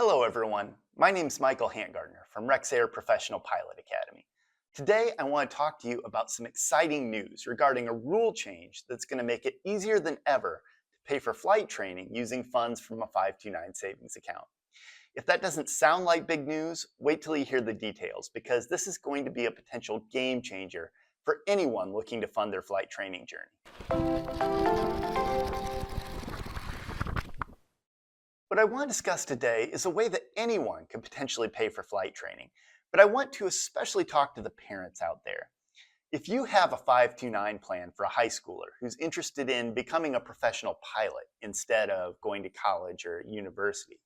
Hello everyone, my name is Michael Hantgardner from Rexair Professional Pilot Academy. Today I want to talk to you about some exciting news regarding a rule change that's going to make it easier than ever to pay for flight training using funds from a 529 savings account. If that doesn't sound like big news, wait till you hear the details because this is going to be a potential game changer for anyone looking to fund their flight training journey. What I want to discuss today is a way that anyone can potentially pay for flight training, but I want to especially talk to the parents out there. If you have a 529 plan for a high schooler who's interested in becoming a professional pilot instead of going to college or university,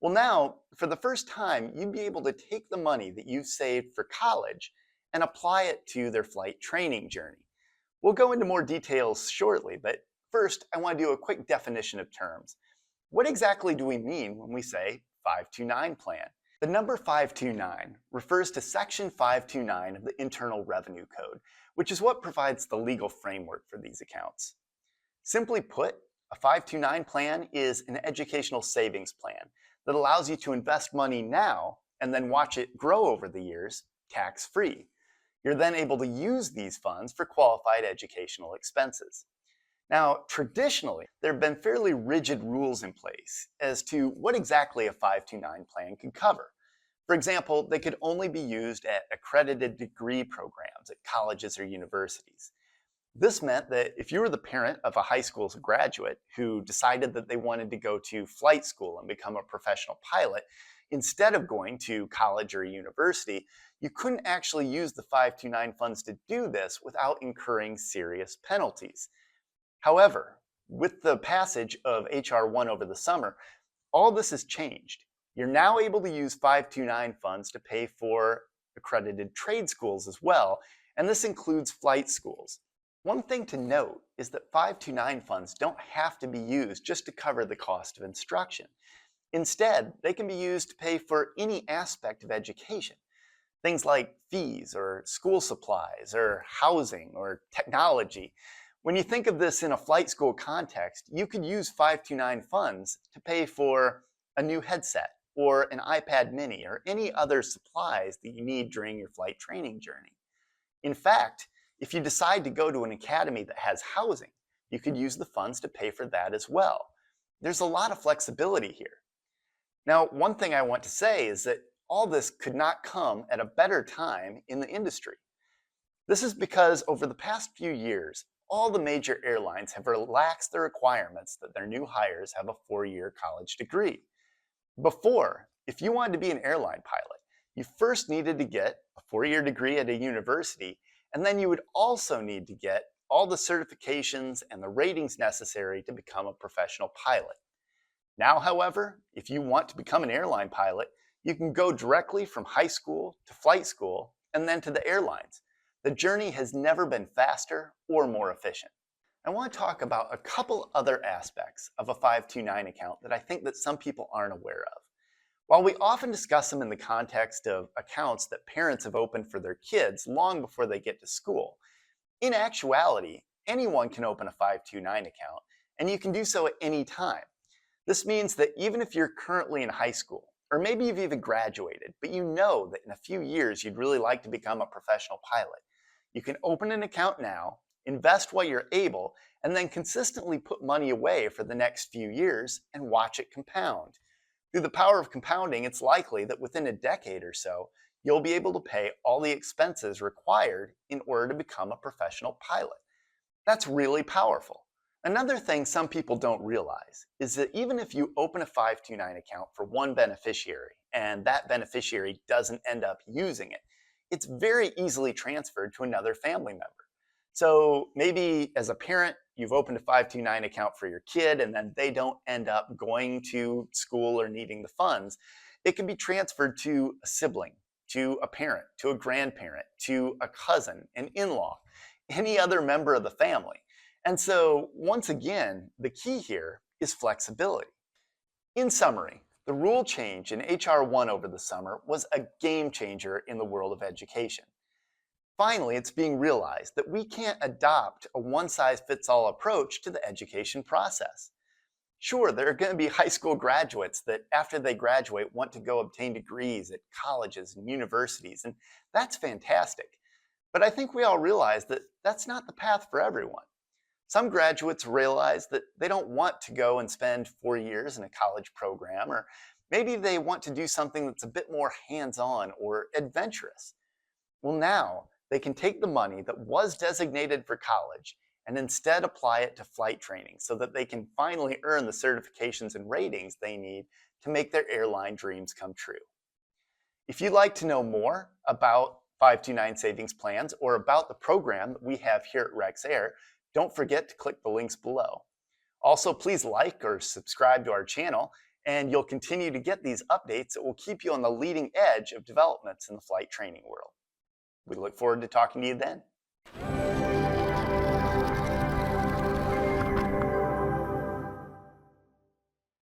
well now, for the first time, you'd be able to take the money that you've saved for college and apply it to their flight training journey. We'll go into more details shortly, but first I want to do a quick definition of terms. What exactly do we mean when we say 529 plan? The number 529 refers to Section 529 of the Internal Revenue Code, which is what provides the legal framework for these accounts. Simply put, a 529 plan is an educational savings plan that allows you to invest money now and then watch it grow over the years tax-free. You're then able to use these funds for qualified educational expenses. Now, traditionally, there have been fairly rigid rules in place as to what exactly a 529 plan could cover. For example, they could only be used at accredited degree programs at colleges or universities. This meant that if you were the parent of a high school graduate who decided that they wanted to go to flight school and become a professional pilot, instead of going to college or university, you couldn't actually use the 529 funds to do this without incurring serious penalties. However, with the passage of H.R. 1 over the summer, all this has changed. You're now able to use 529 funds to pay for accredited trade schools as well, and this includes flight schools. One thing to note is that 529 funds don't have to be used just to cover the cost of instruction. Instead, they can be used to pay for any aspect of education. Things like fees or school supplies or housing or technology. When you think of this in a flight school context, you could use 529 funds to pay for a new headset or an iPad mini or any other supplies that you need during your flight training journey. In fact, if you decide to go to an academy that has housing, you could use the funds to pay for that as well. There's a lot of flexibility here. Now, one thing I want to say is that all this could not come at a better time in the industry. This is because over the past few years, all the major airlines have relaxed the requirements that their new hires have a 4-year college degree. Before, if you wanted to be an airline pilot, you first needed to get a 4-year degree at a university, and then you would also need to get all the certifications and the ratings necessary to become a professional pilot. Now, however, if you want to become an airline pilot, you can go directly from high school to flight school and then to the airlines. The journey has never been faster or more efficient. I want to talk about a couple other aspects of a 529 account that I think that some people aren't aware of. While we often discuss them in the context of accounts that parents have opened for their kids long before they get to school, in actuality, anyone can open a 529 account, and you can do so at any time. This means that even if you're currently in high school, or maybe you've even graduated, but you know that in a few years you'd really like to become a professional pilot, you can open an account now, invest while you're able, and then consistently put money away for the next few years and watch it compound. Through the power of compounding, it's likely that within a decade or so, you'll be able to pay all the expenses required in order to become a professional pilot. That's really powerful. Another thing some people don't realize is that even if you open a 529 account for one beneficiary and that beneficiary doesn't end up using it, it's very easily transferred to another family member. So maybe as a parent, you've opened a 529 account for your kid and then they don't end up going to school or needing the funds. It can be transferred to a sibling, to a parent, to a grandparent, to a cousin, an in-law, any other member of the family. And so once again, the key here is flexibility. In summary, the rule change in H.R. 1 over the summer was a game changer in the world of education. Finally, it's being realized that we can't adopt a one-size-fits-all approach to the education process. Sure, there are going to be high school graduates that, after they graduate, want to go obtain degrees at colleges and universities, and that's fantastic. But I think we all realize that that's not the path for everyone. Some graduates realize that they don't want to go and spend 4 years in a college program, or maybe they want to do something that's a bit more hands on or adventurous. Well, now they can take the money that was designated for college and instead apply it to flight training so that they can finally earn the certifications and ratings they need to make their airline dreams come true. If you'd like to know more about 529 savings plans or about the program that we have here at Rexair, don't forget to click the links below. Also, please like or subscribe to our channel, and you'll continue to get these updates that will keep you on the leading edge of developments in the flight training world. We look forward to talking to you then.